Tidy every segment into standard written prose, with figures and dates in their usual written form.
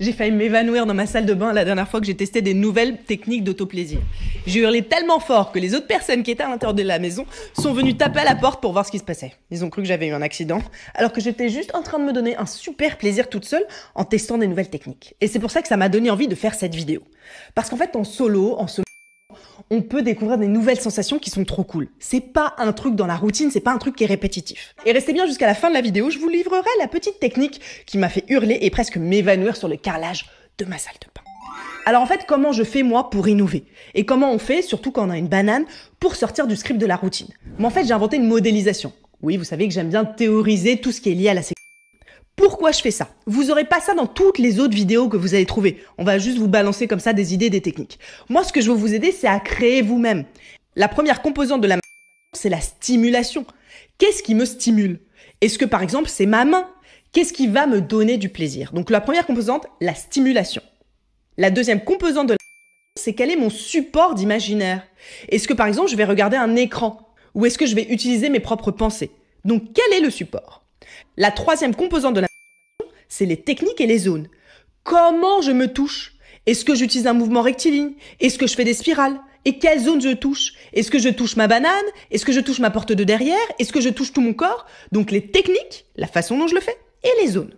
J'ai failli m'évanouir dans ma salle de bain la dernière fois que j'ai testé des nouvelles techniques d'autoplaisir. J'ai hurlé tellement fort que les autres personnes qui étaient à l'intérieur de la maison sont venues taper à la porte pour voir ce qui se passait. Ils ont cru que j'avais eu un accident, alors que j'étais juste en train de me donner un super plaisir toute seule en testant des nouvelles techniques. Et c'est pour ça que ça m'a donné envie de faire cette vidéo. Parce qu'en fait, en solo, on peut découvrir des nouvelles sensations qui sont trop cool. C'est pas un truc dans la routine, c'est pas un truc qui est répétitif. Et restez bien jusqu'à la fin de la vidéo, je vous livrerai la petite technique qui m'a fait hurler et presque m'évanouir sur le carrelage de ma salle de bain. Alors en fait, comment je fais moi pour innover? Et comment on fait, surtout quand on a une banane, pour sortir du script de la routine? Moi en fait, j'ai inventé une modélisation. Oui, vous savez que j'aime bien théoriser tout ce qui est lié à la sécurité. Pourquoi je fais ça? Vous aurez pas ça dans toutes les autres vidéos que vous allez trouver. On va juste vous balancer comme ça des idées, des techniques. Moi, ce que je veux vous aider, c'est à créer vous-même. La première composante de la masturbation, c'est la stimulation. Qu'est-ce qui me stimule? Est-ce que, par exemple, c'est ma main? Qu'est-ce qui va me donner du plaisir? Donc, la première composante, la stimulation. La deuxième composante de la masturbation, c'est quel est mon support d'imaginaire? Est-ce que, par exemple, je vais regarder un écran? Ou est-ce que je vais utiliser mes propres pensées? Donc, quel est le support? La troisième composante de la masturbation, c'est les techniques et les zones. Comment je me touche? Est-ce que j'utilise un mouvement rectiligne? Est-ce que je fais des spirales? Et quelle zone je touche? Est-ce que je touche ma banane? Est-ce que je touche ma porte de derrière? Est-ce que je touche tout mon corps? Donc les techniques, la façon dont je le fais, et les zones.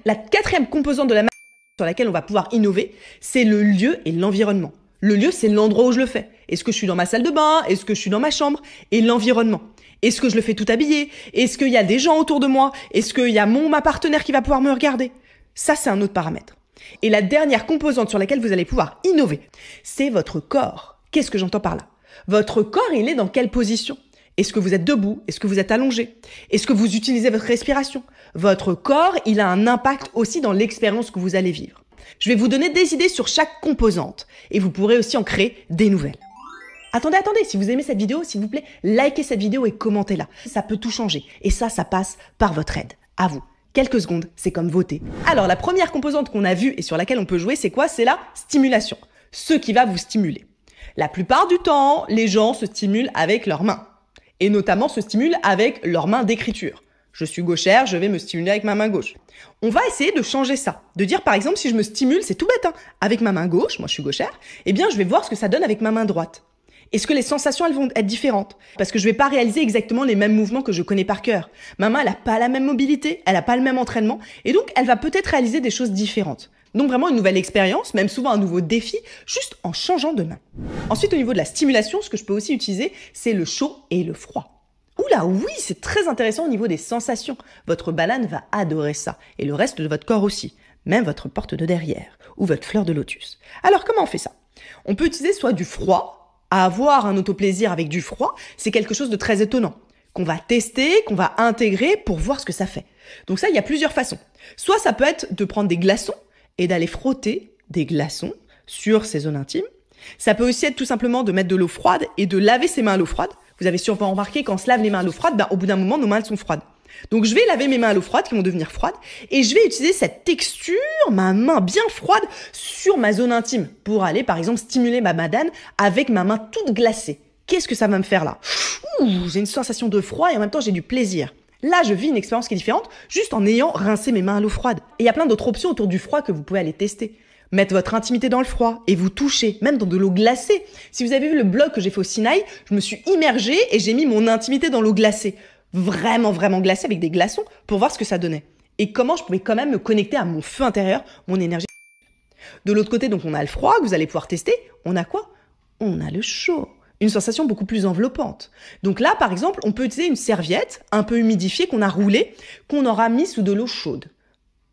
La quatrième composante de la masturbation sur laquelle on va pouvoir innover, c'est le lieu et l'environnement. Le lieu, c'est l'endroit où je le fais. Est-ce que je suis dans ma salle de bain? Est-ce que je suis dans ma chambre? Et l'environnement. Est-ce que je le fais tout habillé? Est-ce qu'il y a des gens autour de moi? Est-ce qu'il y a ma partenaire qui va pouvoir me regarder? Ça, c'est un autre paramètre. Et la dernière composante sur laquelle vous allez pouvoir innover, c'est votre corps. Qu'est-ce que j'entends par là? Votre corps, il est dans quelle position? Est-ce que vous êtes debout? Est-ce que vous êtes allongé? Est-ce que vous utilisez votre respiration? Votre corps, il a un impact aussi dans l'expérience que vous allez vivre. Je vais vous donner des idées sur chaque composante et vous pourrez aussi en créer des nouvelles. Attendez, si vous aimez cette vidéo, s'il vous plaît, likez cette vidéo et commentez-la. Ça peut tout changer. Et ça passe par votre aide. À vous. Quelques secondes, c'est comme voter. Alors, la première composante qu'on a vue et sur laquelle on peut jouer, c'est quoi? C'est la stimulation. Ce qui va vous stimuler. La plupart du temps, les gens se stimulent avec leurs mains. Et notamment se stimulent avec leurs mains d'écriture. Je suis gauchère, je vais me stimuler avec ma main gauche. On va essayer de changer ça. De dire, par exemple, si je me stimule, c'est tout bête, hein, avec ma main gauche, moi je suis gauchère, eh bien, je vais voir ce que ça donne avec ma main droite. Est-ce que les sensations, elles vont être différentes? Parce que je vais pas réaliser exactement les mêmes mouvements que je connais par cœur. Ma main, elle a pas la même mobilité, elle a pas le même entraînement, et donc elle va peut-être réaliser des choses différentes. Donc vraiment une nouvelle expérience, même souvent un nouveau défi, juste en changeant de main. Ensuite, au niveau de la stimulation, ce que je peux aussi utiliser, c'est le chaud et le froid. Oula, oui, c'est très intéressant au niveau des sensations. Votre banane va adorer ça, et le reste de votre corps aussi, même votre porte de derrière, ou votre fleur de lotus. Alors comment on fait ça? On peut utiliser soit du froid. Avoir un autoplaisir avec du froid, c'est quelque chose de très étonnant, qu'on va tester, qu'on va intégrer pour voir ce que ça fait. Donc ça, il y a plusieurs façons. Soit ça peut être de prendre des glaçons et d'aller frotter des glaçons sur ses zones intimes. Ça peut aussi être tout simplement de mettre de l'eau froide et de laver ses mains à l'eau froide. Vous avez sûrement remarqué quand on se lave les mains à l'eau froide, au bout d'un moment, nos mains elles sont froides. Donc je vais laver mes mains à l'eau froide qui vont devenir froides et je vais utiliser cette texture, ma main bien froide sur ma zone intime pour aller par exemple stimuler ma banane avec ma main toute glacée. Qu'est-ce que ça va me faire là? J'ai une sensation de froid et en même temps j'ai du plaisir. Là, je vis une expérience qui est différente juste en ayant rincé mes mains à l'eau froide. Et il y a plein d'autres options autour du froid que vous pouvez aller tester. Mettre votre intimité dans le froid et vous toucher, même dans de l'eau glacée. Si vous avez vu le blog que j'ai fait au Sinaï, je me suis immergée et j'ai mis mon intimité dans l'eau glacée. Vraiment glacée avec des glaçons pour voir ce que ça donnait. Et comment je pouvais quand même me connecter à mon feu intérieur, mon énergie. De l'autre côté, donc on a le froid que vous allez pouvoir tester. On a quoi? On a le chaud. Une sensation beaucoup plus enveloppante. Donc là, par exemple, on peut utiliser une serviette un peu humidifiée qu'on a roulée, qu'on aura mis sous de l'eau chaude.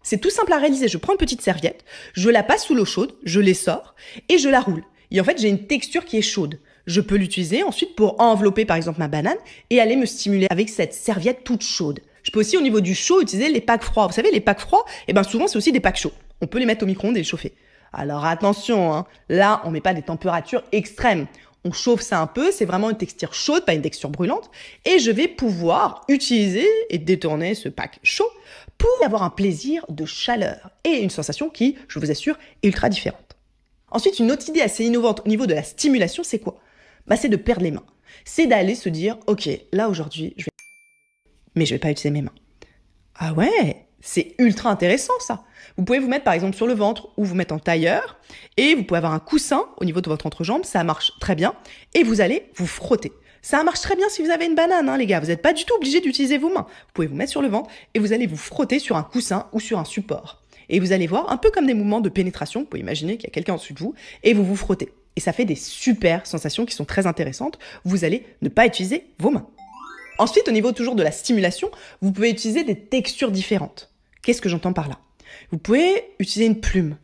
C'est tout simple à réaliser. Je prends une petite serviette, je la passe sous l'eau chaude, je l'essore et je la roule. Et en fait, j'ai une texture qui est chaude. Je peux l'utiliser ensuite pour envelopper par exemple ma banane et aller me stimuler avec cette serviette toute chaude. Je peux aussi au niveau du chaud utiliser les packs froids. Vous savez, les packs froids, souvent c'est aussi des packs chauds. On peut les mettre au micro-ondes et les chauffer. Alors attention, hein, là on met pas des températures extrêmes. On chauffe ça un peu, c'est vraiment une texture chaude, pas une texture brûlante. Et je vais pouvoir utiliser et détourner ce pack chaud pour avoir un plaisir de chaleur et une sensation qui, je vous assure, est ultra différente. Ensuite, une autre idée assez innovante au niveau de la stimulation, c'est quoi? C'est de perdre les mains. C'est d'aller se dire, ok, là aujourd'hui, mais je vais pas utiliser mes mains. Ah ouais, C'est ultra intéressant ça. Vous pouvez vous mettre par exemple sur le ventre ou vous mettre en tailleur et vous pouvez avoir un coussin au niveau de votre entrejambe, ça marche très bien et vous allez vous frotter. Ça marche très bien si vous avez une banane, hein, les gars. Vous n'êtes pas du tout obligé d'utiliser vos mains. Vous pouvez vous mettre sur le ventre et vous allez vous frotter sur un coussin ou sur un support. Et vous allez voir un peu comme des mouvements de pénétration. Vous pouvez imaginer qu'il y a quelqu'un au-dessus de vous et vous vous frottez. Et ça fait des super sensations qui sont très intéressantes. Vous allez ne pas utiliser vos mains. Ensuite, au niveau toujours de la stimulation, vous pouvez utiliser des textures différentes. Qu'est-ce que j'entends par là? Vous pouvez utiliser une plume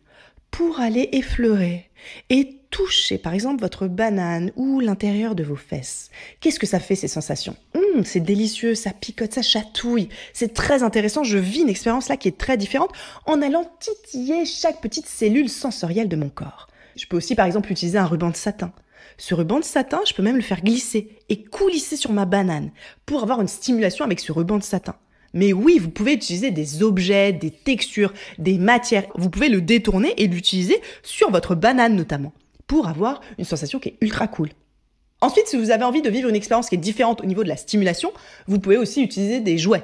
pour aller effleurer et toucher par exemple votre banane ou l'intérieur de vos fesses. Qu'est-ce que ça fait ces sensations? C'est délicieux, ça picote, ça chatouille. C'est très intéressant, je vis une expérience là qui est très différente en allant titiller chaque petite cellule sensorielle de mon corps. Je peux aussi par exemple utiliser un ruban de satin. Ce ruban de satin, je peux même le faire glisser et coulisser sur ma banane pour avoir une stimulation avec ce ruban de satin. Mais oui, vous pouvez utiliser des objets, des textures, des matières. Vous pouvez le détourner et l'utiliser sur votre banane notamment pour avoir une sensation qui est ultra cool. Ensuite, si vous avez envie de vivre une expérience qui est différente au niveau de la stimulation, vous pouvez aussi utiliser des jouets.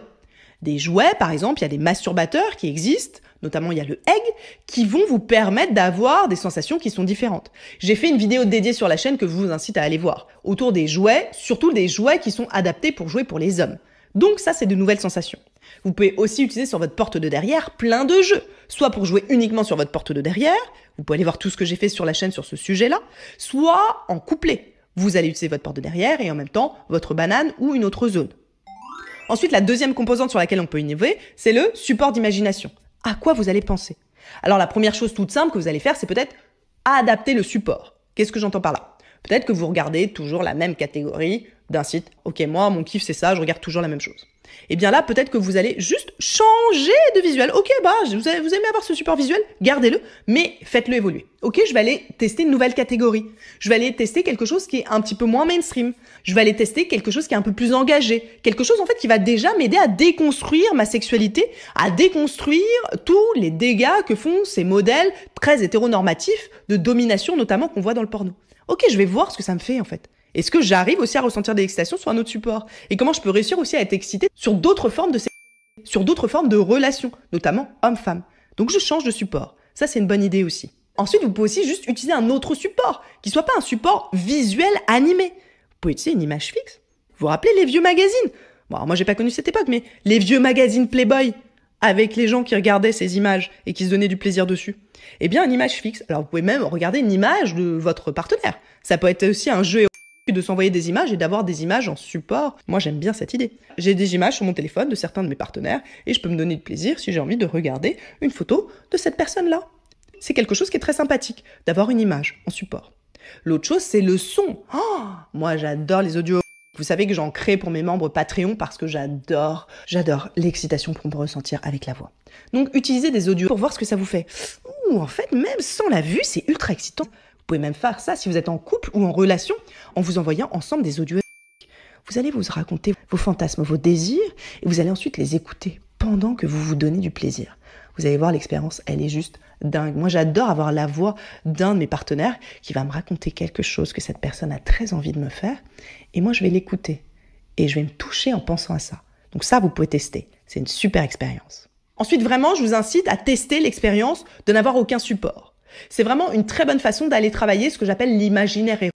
Des jouets, par exemple, il y a des masturbateurs qui existent, notamment il y a le Egg, qui vont vous permettre d'avoir des sensations qui sont différentes. J'ai fait une vidéo dédiée sur la chaîne que je vous incite à aller voir, autour des jouets, surtout des jouets qui sont adaptés pour jouer pour les hommes. Donc ça, c'est de nouvelles sensations. Vous pouvez aussi utiliser sur votre porte de derrière plein de jeux, soit pour jouer uniquement sur votre porte de derrière, vous pouvez aller voir tout ce que j'ai fait sur la chaîne sur ce sujet-là, soit en couplet. Vous allez utiliser votre porte de derrière et en même temps votre banane ou une autre zone. Ensuite, la deuxième composante sur laquelle on peut innover, c'est le support d'imagination. À quoi vous allez penser? Alors la première chose toute simple que vous allez faire, c'est peut-être adapter le support. Qu'est-ce que j'entends par là? Peut-être que vous regardez toujours la même catégorie d'un site. Ok, moi, mon kiff, c'est ça, je regarde toujours la même chose. Et bien là, peut-être que vous allez juste changer de visuel. Ok, vous aimez avoir ce support visuel, gardez-le, mais faites-le évoluer. Ok, je vais aller tester une nouvelle catégorie. Je vais aller tester quelque chose qui est un petit peu moins mainstream. Je vais aller tester quelque chose qui est un peu plus engagé. Quelque chose, en fait, qui va déjà m'aider à déconstruire ma sexualité, à déconstruire tous les dégâts que font ces modèles très hétéronormatifs de domination, notamment qu'on voit dans le porno. Ok, je vais voir ce que ça me fait, en fait. Est-ce que j'arrive aussi à ressentir des excitations sur un autre support? Et comment je peux réussir aussi à être excitée sur d'autres formes de sexualité, sur d'autres formes de relations, notamment homme-femme. Donc je change de support. Ça, c'est une bonne idée aussi. Ensuite, vous pouvez aussi juste utiliser un autre support, qui soit pas un support visuel animé. Vous pouvez utiliser une image fixe. Vous vous rappelez les vieux magazines? Bon, alors moi, j'ai pas connu cette époque, mais les vieux magazines Playboy, avec les gens qui regardaient ces images et qui se donnaient du plaisir dessus. Eh bien, une image fixe. Alors, vous pouvez même regarder une image de votre partenaire. Ça peut être aussi un jeu de s'envoyer des images et d'avoir des images en support. Moi, j'aime bien cette idée. J'ai des images sur mon téléphone de certains de mes partenaires et je peux me donner du plaisir si j'ai envie de regarder une photo de cette personne-là. C'est quelque chose qui est très sympathique, d'avoir une image en support. L'autre chose, c'est le son. Oh, moi, j'adore les audios. Vous savez que j'en crée pour mes membres Patreon parce que j'adore l'excitation qu'on peut ressentir avec la voix. Donc, utilisez des audios pour voir ce que ça vous fait. Ouh, en fait, même sans la vue, c'est ultra excitant. Vous pouvez même faire ça si vous êtes en couple ou en relation, en vous envoyant ensemble des audios. Vous allez vous raconter vos fantasmes, vos désirs, et vous allez ensuite les écouter pendant que vous vous donnez du plaisir. Vous allez voir, l'expérience, elle est juste dingue. Moi, j'adore avoir la voix d'un de mes partenaires qui va me raconter quelque chose que cette personne a très envie de me faire, et moi, je vais l'écouter, et je vais me toucher en pensant à ça. Donc ça, vous pouvez tester. C'est une super expérience. Ensuite, vraiment, je vous incite à tester l'expérience de n'avoir aucun support. C'est vraiment une très bonne façon d'aller travailler ce que j'appelle l'imaginaire érotique.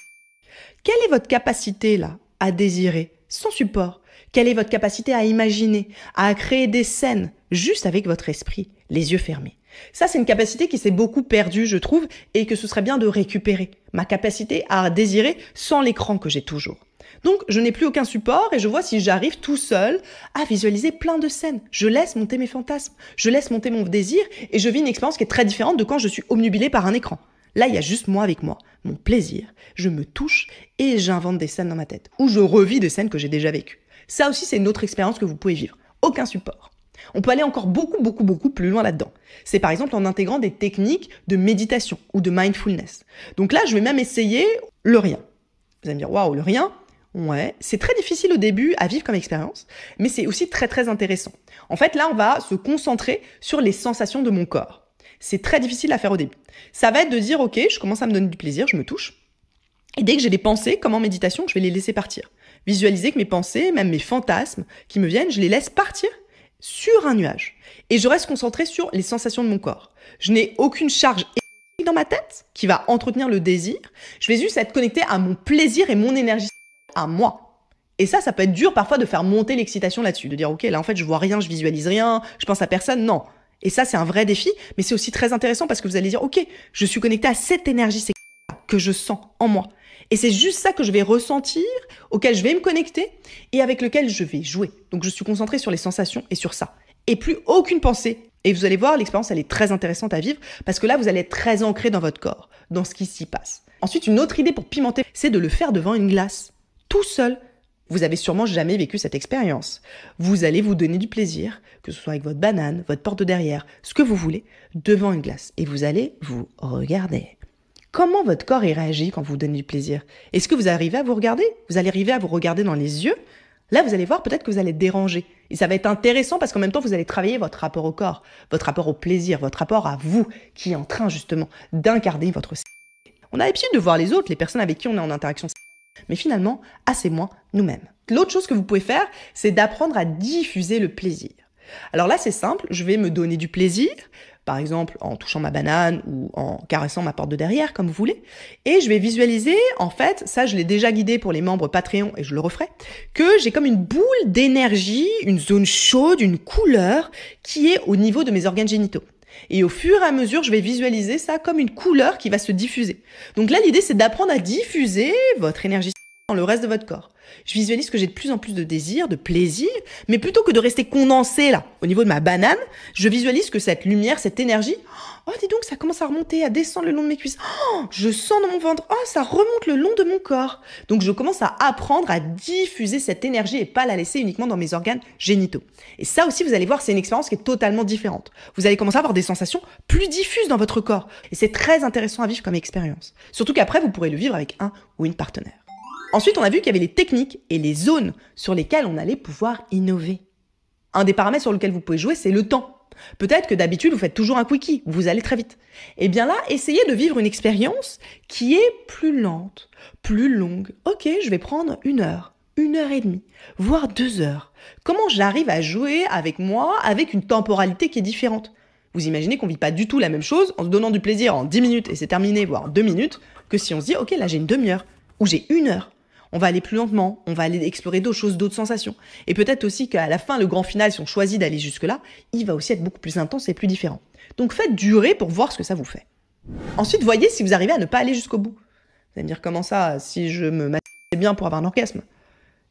Quelle est votre capacité là à désirer sans support? Quelle est votre capacité à imaginer, à créer des scènes juste avec votre esprit, les yeux fermés? Ça, c'est une capacité qui s'est beaucoup perdue, je trouve, et que ce serait bien de récupérer. Ma capacité à désirer sans l'écran que j'ai toujours. Donc, je n'ai plus aucun support et je vois si j'arrive tout seul à visualiser plein de scènes. Je laisse monter mes fantasmes, je laisse monter mon désir et je vis une expérience qui est très différente de quand je suis obnubilée par un écran. Là, il y a juste moi avec moi, mon plaisir, je me touche et j'invente des scènes dans ma tête. Ou je revis des scènes que j'ai déjà vécues. Ça aussi, c'est une autre expérience que vous pouvez vivre. Aucun support. On peut aller encore beaucoup plus loin là-dedans. C'est par exemple en intégrant des techniques de méditation ou de mindfulness. Donc là, je vais même essayer le rien. Vous allez me dire, waouh, le rien? Ouais, c'est très difficile au début à vivre comme expérience, mais c'est aussi très intéressant. En fait, là, on va se concentrer sur les sensations de mon corps. C'est très difficile à faire au début. Ça va être de dire, ok, je commence à me donner du plaisir, je me touche. Et dès que j'ai des pensées, comme en méditation, je vais les laisser partir. Visualiser que mes pensées, même mes fantasmes qui me viennent, je les laisse partir sur un nuage. Et je reste concentrée sur les sensations de mon corps. Je n'ai aucune charge énergétique dans ma tête qui va entretenir le désir. Je vais juste être connectée à mon plaisir et mon énergie à moi. Et ça peut être dur parfois de faire monter l'excitation là-dessus. De dire, ok, là en fait je vois rien, je visualise rien, je pense à personne. Non. Et ça c'est un vrai défi, mais c'est aussi très intéressant parce que vous allez dire, ok, je suis connectée à cette énergie que je sens en moi. Et c'est juste ça que je vais ressentir, auquel je vais me connecter et avec lequel je vais jouer. Donc je suis concentrée sur les sensations et sur ça. Et plus aucune pensée. Et vous allez voir, l'expérience elle est très intéressante à vivre parce que là vous allez être très ancré dans votre corps, dans ce qui s'y passe. Ensuite, une autre idée pour pimenter, c'est de le faire devant une glace, tout seul. Vous avez sûrement jamais vécu cette expérience. Vous allez vous donner du plaisir, que ce soit avec votre banane, votre porte de derrière, ce que vous voulez, devant une glace. Et vous allez vous regarder. Comment votre corps y réagit quand vous vous donnez du plaisir? Est-ce que vous arrivez à vous regarder? Vous allez arriver à vous regarder dans les yeux? Là, vous allez voir peut-être que vous allez être dérangé. Et ça va être intéressant parce qu'en même temps, vous allez travailler votre rapport au corps, votre rapport au plaisir, votre rapport à vous, qui est en train justement d'incarner votre... On a l'habitude de voir les autres, les personnes avec qui on est en interaction, mais finalement, assez moins nous-mêmes. L'autre chose que vous pouvez faire, c'est d'apprendre à diffuser le plaisir. Alors là, c'est simple, je vais me donner du plaisir, par exemple en touchant ma banane ou en caressant ma porte de derrière, comme vous voulez, et je vais visualiser, en fait, ça je l'ai déjà guidé pour les membres Patreon et je le referai, que j'ai comme une boule d'énergie, une zone chaude, une couleur qui est au niveau de mes organes génitaux. Et au fur et à mesure, je vais visualiser ça comme une couleur qui va se diffuser. Donc là, l'idée, c'est d'apprendre à diffuser votre énergie dans le reste de votre corps. Je visualise que j'ai de plus en plus de désir, de plaisir, mais plutôt que de rester condensé là, au niveau de ma banane, je visualise que cette lumière, cette énergie, oh dis donc, ça commence à remonter, à descendre le long de mes cuisses. Oh, je sens dans mon ventre, oh ça remonte le long de mon corps. Donc je commence à apprendre à diffuser cette énergie et pas la laisser uniquement dans mes organes génitaux. Et ça aussi, vous allez voir, c'est une expérience qui est totalement différente. Vous allez commencer à avoir des sensations plus diffuses dans votre corps. Et c'est très intéressant à vivre comme expérience. Surtout qu'après, vous pourrez le vivre avec un ou une partenaire. Ensuite, on a vu qu'il y avait les techniques et les zones sur lesquelles on allait pouvoir innover. Un des paramètres sur lesquels vous pouvez jouer, c'est le temps. Peut-être que d'habitude, vous faites toujours un quickie, vous allez très vite. Eh bien là, essayez de vivre une expérience qui est plus lente, plus longue. Ok, je vais prendre 1 heure, 1h30, voire 2 heures. Comment j'arrive à jouer avec moi, avec une temporalité qui est différente? Vous imaginez qu'on vit pas du tout la même chose en se donnant du plaisir en 10 minutes et c'est terminé, voire 2 minutes, que si on se dit, ok, là j'ai une demi-heure, ou j'ai 1 heure. On va aller plus lentement, on va aller explorer d'autres choses, d'autres sensations. Et peut-être aussi qu'à la fin, le grand final, si on choisit d'aller jusque-là, il va aussi être beaucoup plus intense et plus différent. Donc faites durer pour voir ce que ça vous fait. Ensuite, voyez si vous arrivez à ne pas aller jusqu'au bout. Vous allez me dire, comment ça, si je me masturbais bien pour avoir un orgasme?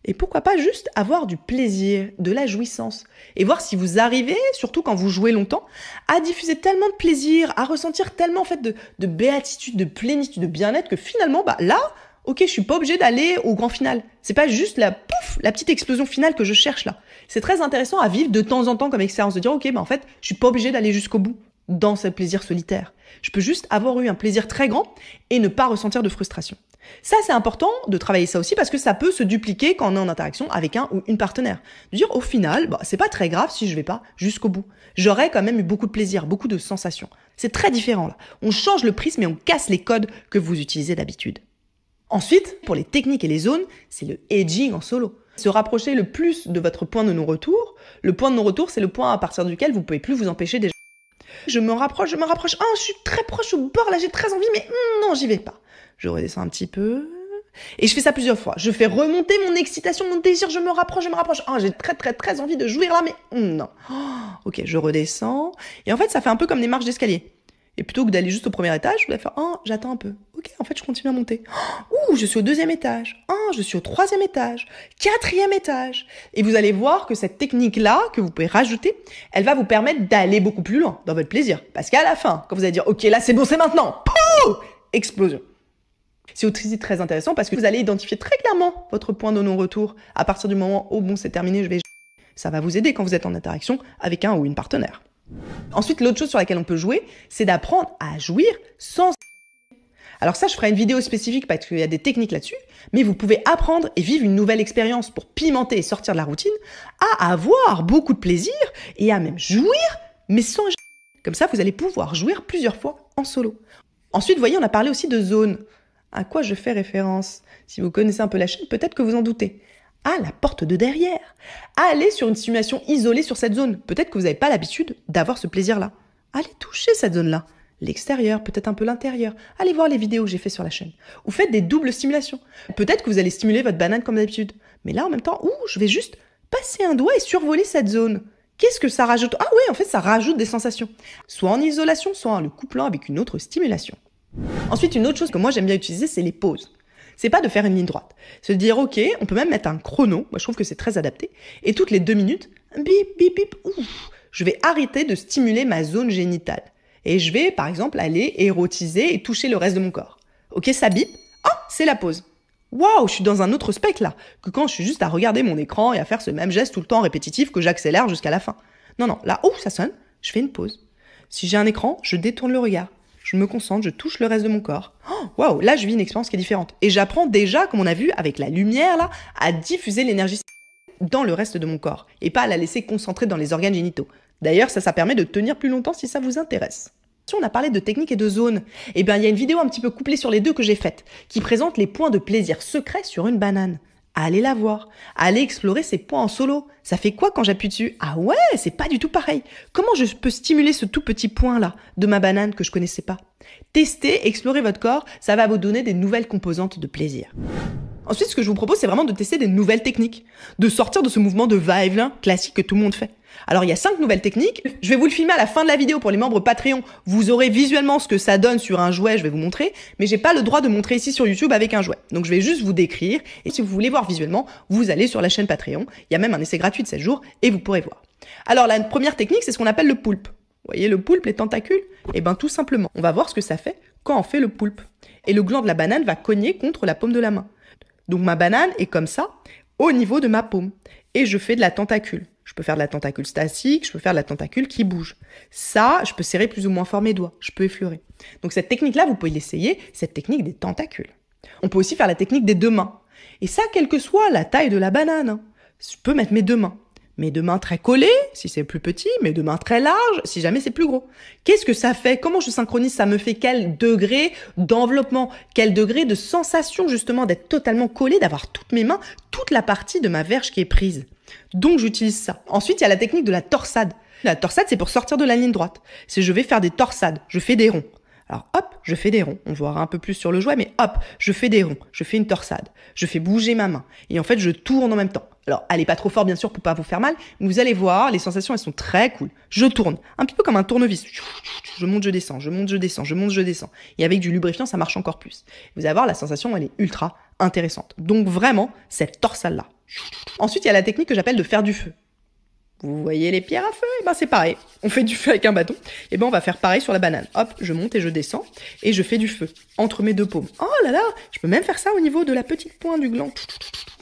Et pourquoi pas juste avoir du plaisir, de la jouissance. Et voir si vous arrivez, surtout quand vous jouez longtemps, à diffuser tellement de plaisir, à ressentir tellement en fait de béatitude, de plénitude, de bien-être, que finalement, là... Ok, je suis pas obligée d'aller au grand final. C'est pas juste la petite explosion finale que je cherche là. C'est très intéressant à vivre de temps en temps comme expérience, de dire ok, en fait, je suis pas obligée d'aller jusqu'au bout dans ce plaisir solitaire. Je peux juste avoir eu un plaisir très grand et ne pas ressentir de frustration. Ça, c'est important de travailler ça aussi parce que ça peut se dupliquer quand on est en interaction avec un ou une partenaire. De dire au final, c'est pas très grave si je vais pas jusqu'au bout. J'aurais quand même eu beaucoup de plaisir, beaucoup de sensations. C'est très différent là. On change le prisme et on casse les codes que vous utilisez d'habitude. Ensuite, pour les techniques et les zones, c'est le edging en solo. Se rapprocher le plus de votre point de non-retour. Le point de non-retour, c'est le point à partir duquel vous pouvez plus vous empêcher déjà. Je me rapproche. Oh, je suis très proche au bord, là, j'ai très envie, mais non, j'y vais pas. Je redescends un petit peu. Et je fais ça plusieurs fois. Je fais remonter mon excitation, mon désir, je me rapproche. Oh, j'ai très envie de jouir là, mais non. Oh, ok, je redescends. Et en fait, ça fait un peu comme des marches d'escalier. Et plutôt que d'aller juste au premier étage, je vais faire « Oh, j'attends un peu. Ok, en fait, je continue à monter. Oh, je suis au 2e étage. Oh, je suis au 3e étage. 4e étage. » Et vous allez voir que cette technique-là, que vous pouvez rajouter, elle va vous permettre d'aller beaucoup plus loin dans votre plaisir. Parce qu'à la fin, quand vous allez dire « Ok, là, c'est bon, c'est maintenant. » Pouh, explosion. C'est aussi très intéressant parce que vous allez identifier très clairement votre point de non-retour à partir du moment où « Bon, c'est terminé, je vais... » Ça va vous aider quand vous êtes en interaction avec un ou une partenaire. Ensuite, l'autre chose sur laquelle on peut jouer, c'est d'apprendre à jouir sans... Alors ça, je ferai une vidéo spécifique parce qu'il y a des techniques là-dessus, mais vous pouvez apprendre et vivre une nouvelle expérience pour pimenter et sortir de la routine, à avoir beaucoup de plaisir et à même jouir, mais sans... Comme ça, vous allez pouvoir jouir plusieurs fois en solo. Ensuite, vous voyez, on a parlé aussi de zones. À quoi je fais référence? Si vous connaissez un peu la chaîne, peut-être que vous en doutez. à la porte de derrière. Allez sur une stimulation isolée sur cette zone. Peut-être que vous n'avez pas l'habitude d'avoir ce plaisir-là. Allez toucher cette zone-là. L'extérieur, peut-être un peu l'intérieur. Allez voir les vidéos que j'ai fait sur la chaîne. Ou faites des doubles stimulations. Peut-être que vous allez stimuler votre banane comme d'habitude. Mais là, en même temps, je vais juste passer un doigt et survoler cette zone. Qu'est-ce que ça rajoute? Ah oui, en fait, ça rajoute des sensations. Soit en isolation, soit en le couplant avec une autre stimulation. Ensuite, une autre chose que moi j'aime bien utiliser, c'est les pauses. C'est pas de faire une ligne droite. C'est de dire, ok, on peut même mettre un chrono. Moi, je trouve que c'est très adapté. Et toutes les 2 minutes, bip, bip, bip, je vais arrêter de stimuler ma zone génitale. Et je vais, par exemple, aller érotiser et toucher le reste de mon corps. Ok, ça bip. Ah, c'est la pause. Waouh, je suis dans un autre spectre là, que quand je suis juste à regarder mon écran et à faire ce même geste tout le temps répétitif que j'accélère jusqu'à la fin. Non, là, ça sonne, je fais une pause. Si j'ai un écran, je détourne le regard. Je me concentre, je touche le reste de mon corps. Waouh, là, je vis une expérience qui est différente. Et j'apprends déjà, comme on a vu, avec la lumière là, à diffuser l'énergie dans le reste de mon corps et pas à la laisser concentrer dans les organes génitaux. D'ailleurs, ça permet de tenir plus longtemps si ça vous intéresse. Si on a parlé de techniques et de zones, eh bien, il y a une vidéo un petit peu couplée sur les deux que j'ai faite, qui présente les points de plaisir secrets sur une banane. Allez la voir, allez explorer ces points en solo. Ça fait quoi quand j'appuie dessus? Ah ouais, c'est pas du tout pareil. Comment je peux stimuler ce tout petit point-là de ma banane que je connaissais pas? Testez, explorez votre corps, ça va vous donner des nouvelles composantes de plaisir. Ensuite, ce que je vous propose, c'est vraiment de tester des nouvelles techniques, de sortir de ce mouvement de va-et-vient classique que tout le monde fait. Alors, il y a 5 nouvelles techniques. Je vais vous le filmer à la fin de la vidéo pour les membres Patreon. Vous aurez visuellement ce que ça donne sur un jouet, je vais vous montrer, mais j'ai pas le droit de montrer ici sur YouTube avec un jouet. Donc, je vais juste vous décrire. Et si vous voulez voir visuellement, vous allez sur la chaîne Patreon. Il y a même un essai gratuit de 7 jours et vous pourrez voir. Alors, la première technique, c'est ce qu'on appelle le poulpe. Vous voyez le poulpe, les tentacules? Eh ben, tout simplement, on va voir ce que ça fait quand on fait le poulpe. Et le gland de la banane va cogner contre la paume de la main. Donc ma banane est comme ça, au niveau de ma paume. Et je fais de la tentacule. Je peux faire de la tentacule statique, je peux faire de la tentacule qui bouge. Ça, je peux serrer plus ou moins fort mes doigts, je peux effleurer. Donc cette technique-là, vous pouvez l'essayer, cette technique des tentacules. On peut aussi faire la technique des 2 mains. Et ça, quelle que soit la taille de la banane. Je peux mettre mes 2 mains. Mes 2 mains très collées, si c'est plus petit, mes 2 mains très larges, si jamais c'est plus gros. Qu'est-ce que ça fait? Comment je synchronise? Ça me fait quel degré d'enveloppement? Quel degré de sensation, justement, d'être totalement collé, d'avoir toutes mes mains, toute la partie de ma verge qui est prise? Donc, j'utilise ça. Ensuite, il y a la technique de la torsade. La torsade, c'est pour sortir de la ligne droite. C'est je vais faire des torsades, je fais des ronds. Alors hop, je fais des ronds. On verra un peu plus sur le jouet, mais hop, je fais des ronds. Je fais une torsade. Je fais bouger ma main. Et en fait, je tourne en même temps. Alors, allez pas trop fort, bien sûr, pour pas vous faire mal. Mais vous allez voir, les sensations, elles sont très cool. Je tourne. Un petit peu comme un tournevis. Je monte, je descends, je monte, je descends, je monte, je descends. Et avec du lubrifiant, ça marche encore plus. Vous allez voir, la sensation, elle est ultra intéressante. Donc vraiment, cette torsade-là. Ensuite, il y a la technique que j'appelle de faire du feu. Vous voyez les pierres à feu? Eh ben c'est pareil. On fait du feu avec un bâton. Eh ben on va faire pareil sur la banane. Hop, je monte et je descends. Et je fais du feu entre mes 2 paumes. Oh là là, je peux même faire ça au niveau de la petite pointe du gland.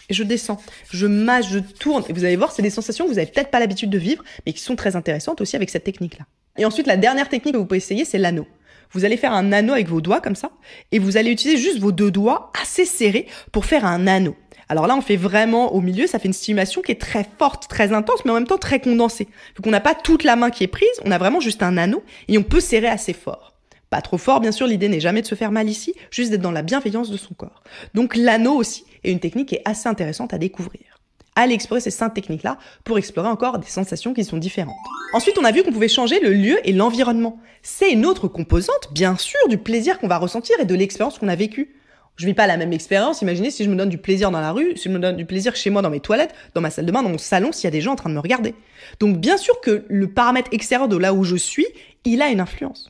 Et je descends. Je mâche, je tourne. Et vous allez voir, c'est des sensations que vous n'avez peut-être pas l'habitude de vivre, mais qui sont très intéressantes aussi avec cette technique-là. Et ensuite, la dernière technique que vous pouvez essayer, c'est l'anneau. Vous allez faire un anneau avec vos doigts comme ça. Et vous allez utiliser juste vos 2 doigts assez serrés pour faire un anneau. Alors là, on fait vraiment au milieu, ça fait une stimulation qui est très forte, très intense, mais en même temps très condensée. Donc on n'a pas toute la main qui est prise, on a vraiment juste un anneau et on peut serrer assez fort. Pas trop fort, bien sûr, l'idée n'est jamais de se faire mal ici, juste d'être dans la bienveillance de son corps. Donc l'anneau aussi est une technique qui est assez intéressante à découvrir. Allez explorer ces 5 techniques-là pour explorer encore des sensations qui sont différentes. Ensuite, on a vu qu'on pouvait changer le lieu et l'environnement. C'est une autre composante, bien sûr, du plaisir qu'on va ressentir et de l'expérience qu'on a vécue. Je vis pas la même expérience. Imaginez si je me donne du plaisir dans la rue, si je me donne du plaisir chez moi dans mes toilettes, dans ma salle de bain, dans mon salon, s'il y a des gens en train de me regarder. Donc bien sûr que le paramètre extérieur de là où je suis, il a une influence.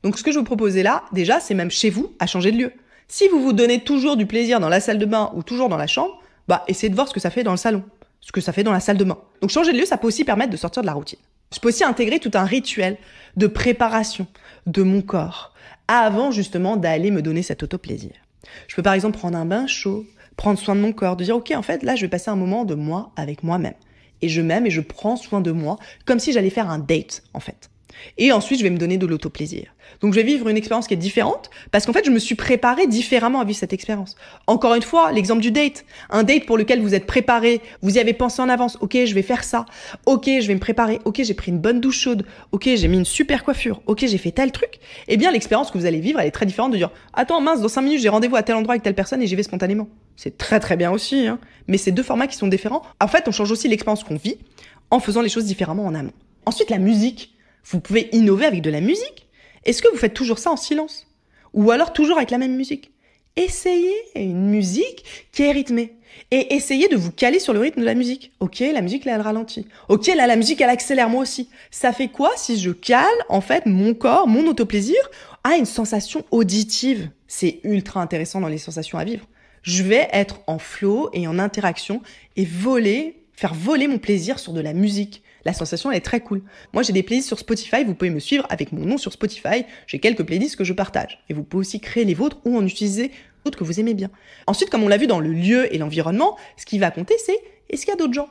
Donc ce que je vous proposais là, déjà, c'est même chez vous, à changer de lieu. Si vous vous donnez toujours du plaisir dans la salle de bain ou toujours dans la chambre, essayez de voir ce que ça fait dans le salon, ce que ça fait dans la salle de bain. Donc changer de lieu, ça peut aussi permettre de sortir de la routine. Je peux aussi intégrer tout un rituel de préparation de mon corps avant justement d'aller me donner cet auto-plaisir. Je peux par exemple prendre un bain chaud, prendre soin de mon corps, de dire ok, en fait là je vais passer un moment de moi avec moi-même. Et je m'aime et je prends soin de moi comme si j'allais faire un date en fait. Et ensuite, je vais me donner de l'auto-plaisir. Donc, je vais vivre une expérience qui est différente parce qu'en fait, je me suis préparée différemment à vivre cette expérience. Encore une fois, l'exemple du date. Un date pour lequel vous êtes préparé, vous y avez pensé en avance. Ok, je vais faire ça. Ok, je vais me préparer. Ok, j'ai pris une bonne douche chaude. Ok, j'ai mis une super coiffure. Ok, j'ai fait tel truc. Eh bien, l'expérience que vous allez vivre, elle est très différente de dire « Attends, mince, dans 5 minutes, j'ai rendez-vous à tel endroit avec telle personne et j'y vais spontanément. » C'est très très bien aussi, hein. Mais c'est deux formats qui sont différents. En fait, on change aussi l'expérience qu'on vit en faisant les choses différemment en amont. Ensuite, la musique. Vous pouvez innover avec de la musique. Est-ce que vous faites toujours ça en silence? Ou alors toujours avec la même musique? Essayez une musique qui est rythmée. Et essayez de vous caler sur le rythme de la musique. Ok, la musique, là, elle ralentit. Ok, là, la musique, elle accélère moi aussi. Ça fait quoi si je cale, en fait, mon corps, mon autoplaisir, à une sensation auditive? C'est ultra intéressant dans les sensations à vivre. Je vais être en flow et en interaction et faire voler mon plaisir sur de la musique. La sensation, elle est très cool. Moi, j'ai des playlists sur Spotify. Vous pouvez me suivre avec mon nom sur Spotify. J'ai quelques playlists que je partage. Et vous pouvez aussi créer les vôtres ou en utiliser d'autres que vous aimez bien. Ensuite, comme on l'a vu dans le lieu et l'environnement, ce qui va compter, c'est est-ce qu'il y a d'autres gens?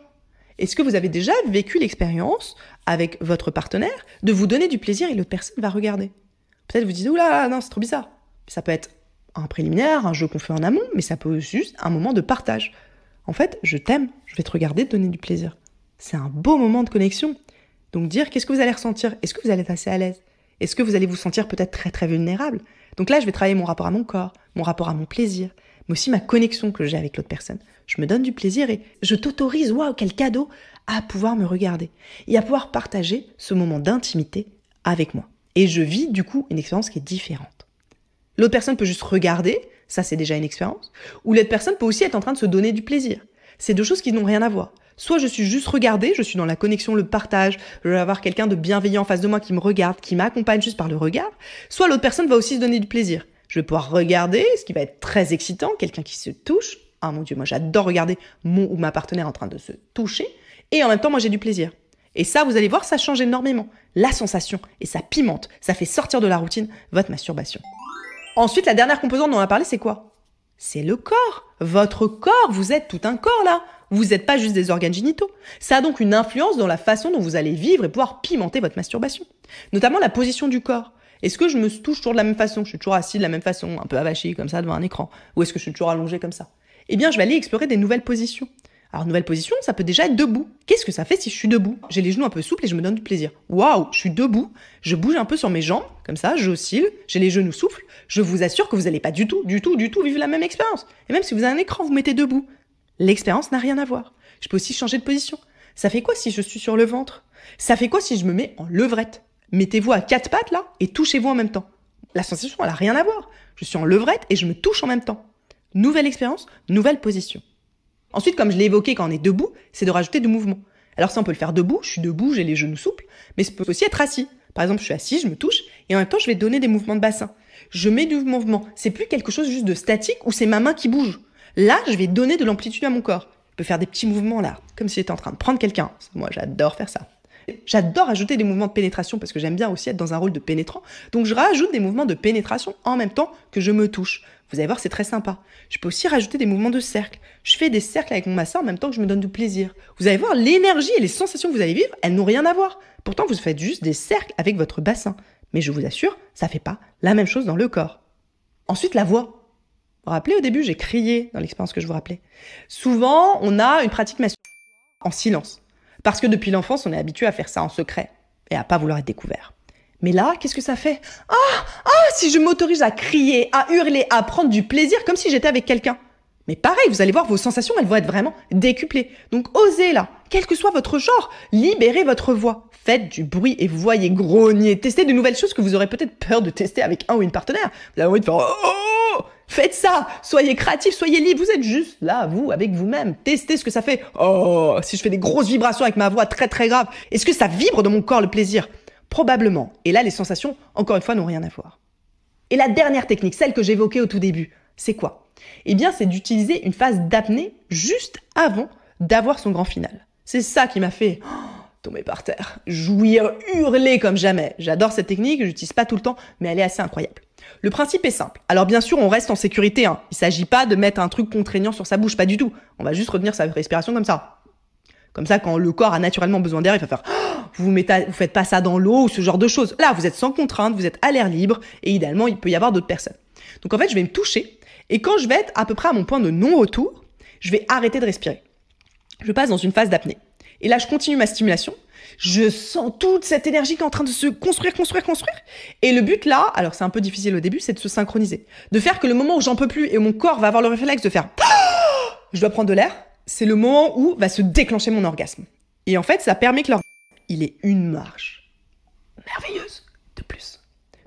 Est-ce que vous avez déjà vécu l'expérience avec votre partenaire de vous donner du plaisir et l'autre personne va regarder? Peut-être vous dites, oula, non, c'est trop bizarre. Ça peut être un préliminaire, un jeu qu'on fait en amont, mais ça peut être juste un moment de partage. En fait, je t'aime, je vais te regarder, te donner du plaisir. C'est un beau moment de connexion. Donc dire, qu'est-ce que vous allez ressentir? Est-ce que vous allez être assez à l'aise? Est-ce que vous allez vous sentir peut-être très très vulnérable? Donc là, je vais travailler mon rapport à mon corps, mon rapport à mon plaisir, mais aussi ma connexion que j'ai avec l'autre personne. Je me donne du plaisir et je t'autorise, waouh, quel cadeau, à pouvoir me regarder et à pouvoir partager ce moment d'intimité avec moi. Et je vis du coup une expérience qui est différente. L'autre personne peut juste regarder, ça c'est déjà une expérience, ou l'autre personne peut aussi être en train de se donner du plaisir. C'est deux choses qui n'ont rien à voir. Soit je suis juste regardée, je suis dans la connexion, le partage, je vais avoir quelqu'un de bienveillant en face de moi qui me regarde, qui m'accompagne juste par le regard. Soit l'autre personne va aussi se donner du plaisir. Je vais pouvoir regarder, ce qui va être très excitant, quelqu'un qui se touche. Ah mon Dieu, moi j'adore regarder mon ou ma partenaire en train de se toucher. Et en même temps, moi j'ai du plaisir. Et ça, vous allez voir, ça change énormément. La sensation, et ça pimente, ça fait sortir de la routine votre masturbation. Ensuite, la dernière composante dont on va parler, c'est quoi? C'est le corps. Votre corps, vous êtes tout un corps là. Vous n'êtes pas juste des organes génitaux. Ça a donc une influence dans la façon dont vous allez vivre et pouvoir pimenter votre masturbation. Notamment la position du corps. Est-ce que je me touche toujours de la même façon? Je suis toujours assis de la même façon, un peu avachi comme ça devant un écran? Ou est-ce que je suis toujours allongé comme ça? Eh bien, je vais aller explorer des nouvelles positions. Alors, nouvelle position, ça peut déjà être debout. Qu'est-ce que ça fait si je suis debout? J'ai les genoux un peu souples et je me donne du plaisir. Waouh, je suis debout, je bouge un peu sur mes jambes, comme ça, j'oscille, j'ai les genoux souples. Je vous assure que vous n'allez pas du tout vivre la même expérience. Et même si vous avez un écran, vous mettez debout. L'expérience n'a rien à voir. Je peux aussi changer de position. Ça fait quoi si je suis sur le ventre? Ça fait quoi si je me mets en levrette? Mettez-vous à 4 pattes là et touchez-vous en même temps. La sensation, elle n'a rien à voir. Je suis en levrette et je me touche en même temps. Nouvelle expérience, nouvelle position. Ensuite, comme je l'ai évoqué quand on est debout, c'est de rajouter du mouvement. Alors ça, on peut le faire debout, je suis debout, j'ai les genoux souples, mais ça peut aussi être assis. Par exemple, je suis assis, je me touche, et en même temps, je vais donner des mouvements de bassin. Je mets du mouvement. C'est plus quelque chose juste de statique où c'est ma main qui bouge. Là, je vais donner de l'amplitude à mon corps. Je peux faire des petits mouvements là, comme si j'étais en train de prendre quelqu'un. Moi, j'adore faire ça. J'adore ajouter des mouvements de pénétration parce que j'aime bien aussi être dans un rôle de pénétrant. Donc, je rajoute des mouvements de pénétration en même temps que je me touche. Vous allez voir, c'est très sympa. Je peux aussi rajouter des mouvements de cercle. Je fais des cercles avec mon masseur en même temps que je me donne du plaisir. Vous allez voir, l'énergie et les sensations que vous allez vivre, elles n'ont rien à voir. Pourtant, vous faites juste des cercles avec votre bassin. Mais je vous assure, ça fait pas la même chose dans le corps. Ensuite, la voix. Vous vous rappelez, au début, j'ai crié dans l'expérience que je vous rappelais. Souvent, on a une pratique masturbatoire en silence. Parce que depuis l'enfance, on est habitué à faire ça en secret et à pas vouloir être découvert. Mais là, qu'est-ce que ça fait? Si je m'autorise à crier, à hurler, à prendre du plaisir comme si j'étais avec quelqu'un. Mais pareil, vous allez voir, vos sensations, elles vont être vraiment décuplées. Donc osez là, quel que soit votre genre, libérez votre voix. Faites du bruit et vous voyez grogner. Testez de nouvelles choses que vous aurez peut-être peur de tester avec un ou une partenaire. Vous avez envie de faire oh! Faites ça, soyez créatifs, soyez libres, vous êtes juste là, vous, avec vous-même. Testez ce que ça fait. Oh, si je fais des grosses vibrations avec ma voix très très grave, est-ce que ça vibre dans mon corps le plaisir? Probablement. Et là, les sensations, encore une fois, n'ont rien à voir. Et la dernière technique, celle que j'évoquais au tout début, c'est quoi? Eh bien, c'est d'utiliser une phase d'apnée juste avant d'avoir son grand final. C'est ça qui m'a fait tomber par terre, jouir, hurler comme jamais. J'adore cette technique, je l'utilise pas tout le temps, mais elle est assez incroyable. Le principe est simple. Alors bien sûr, on reste en sécurité. Il s'agit pas de mettre un truc contraignant sur sa bouche, pas du tout. On va juste retenir sa respiration comme ça. Comme ça, quand le corps a naturellement besoin d'air, il va faire « vous faites pas ça dans l'eau » ou ce genre de choses. Là, vous êtes sans contrainte, vous êtes à l'air libre et idéalement, il peut y avoir d'autres personnes. Donc en fait, je vais me toucher et quand je vais être à peu près à mon point de non-retour, je vais arrêter de respirer. Je passe dans une phase d'apnée. Et là, je continue ma stimulation. Je sens toute cette énergie qui est en train de se construire. Et le but là, alors c'est un peu difficile au début, c'est de se synchroniser. De faire que le moment où j'en peux plus et mon corps va avoir le réflexe de faire « je dois prendre de l'air », c'est le moment où va se déclencher mon orgasme. Et en fait, ça permet que l'orgasme, il est une marche merveilleuse de plus.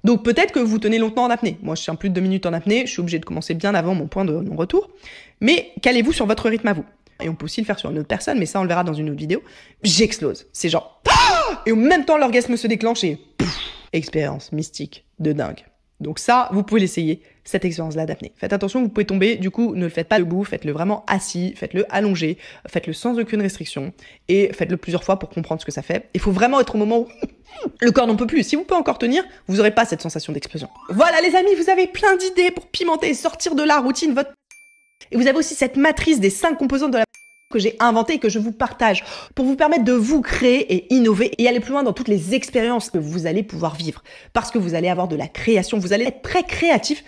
Donc peut-être que vous tenez longtemps en apnée. Moi, je tiens plus de 2 minutes en apnée, je suis obligée de commencer bien avant mon point de non-retour. Mais calez-vous sur votre rythme à vous. Et on peut aussi le faire sur une autre personne, mais ça, on le verra dans une autre vidéo. J'explose. C'est genre... Et en même temps, l'orgasme se déclenche et... expérience mystique de dingue. Donc ça, vous pouvez l'essayer, cette expérience-là d'apnée. Faites attention, vous pouvez tomber, du coup, ne le faites pas debout, faites-le vraiment assis, faites-le allongé, faites-le sans aucune restriction, et faites-le plusieurs fois pour comprendre ce que ça fait. Il faut vraiment être au moment où le corps n'en peut plus. Si vous pouvez encore tenir, vous n'aurez pas cette sensation d'explosion. Voilà les amis, vous avez plein d'idées pour pimenter et sortir de la routine votre... Et vous avez aussi cette matrice des 5 composantes de la que j'ai inventée et que je vous partage pour vous permettre de vous créer et innover et aller plus loin dans toutes les expériences que vous allez pouvoir vivre. Parce que vous allez avoir de la création, vous allez être très créatif.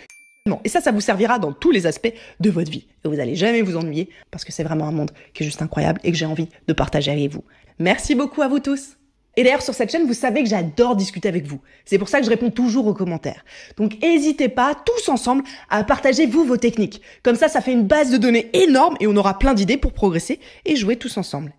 Et ça vous servira dans tous les aspects de votre vie. Et vous n'allez jamais vous ennuyer parce que c'est vraiment un monde qui est juste incroyable et que j'ai envie de partager avec vous. Merci beaucoup à vous tous. Et d'ailleurs, sur cette chaîne, vous savez que j'adore discuter avec vous. C'est pour ça que je réponds toujours aux commentaires. Donc, n'hésitez pas, tous ensemble, à partager vos techniques. Comme ça fait une base de données énorme et on aura plein d'idées pour progresser et jouer tous ensemble.